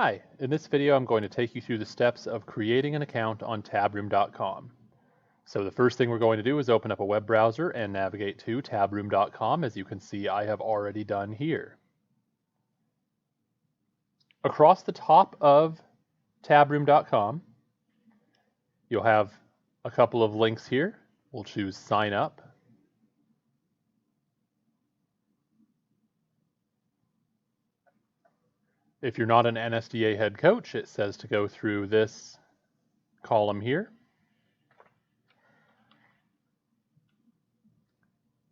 Hi, in this video I'm going to take you through the steps of creating an account on tabroom.com. So the first thing we're going to do is open up a web browser and navigate to tabroom.com. As you can see, I have already done here. Across the top of tabroom.com, you'll have a couple of links here. We'll choose sign up. If you're not an NSDA head coach, it says to go through this column here.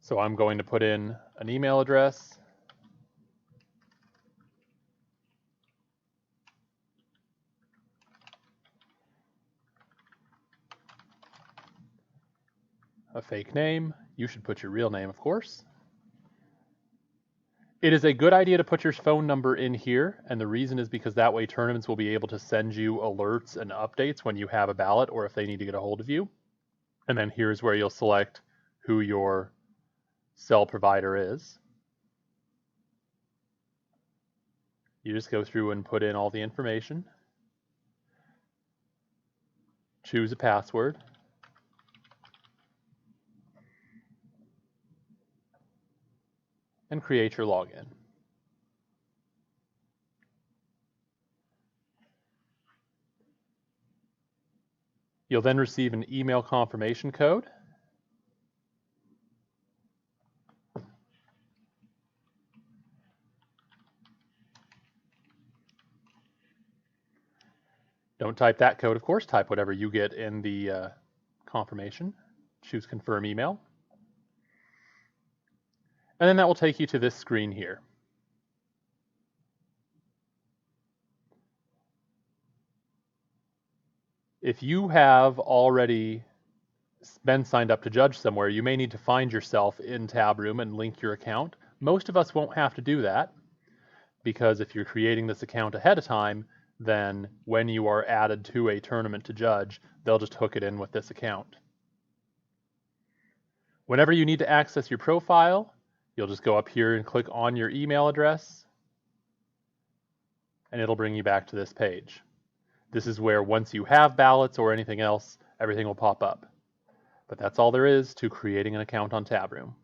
So I'm going to put in an email address, a fake name. You should put your real name, of course. It is a good idea to put your phone number in here, and the reason is because that way tournaments will be able to send you alerts and updates when you have a ballot or if they need to get a hold of you. And then here's where you'll select who your cell provider is. You just go through and put in all the information. Choose a password. And create your login. You'll then receive an email confirmation code. Don't type that code, of course. Type whatever you get in the confirmation. Choose confirm email. And then that will take you to this screen here. If you have already been signed up to judge somewhere, you may need to find yourself in Tabroom and link your account. Most of us won't have to do that because if you're creating this account ahead of time, then when you are added to a tournament to judge, they'll just hook it in with this account. Whenever you need to access your profile, you'll just go up here and click on your email address, and it'll bring you back to this page. This is where once you have ballots or anything else, everything will pop up. But that's all there is to creating an account on Tabroom.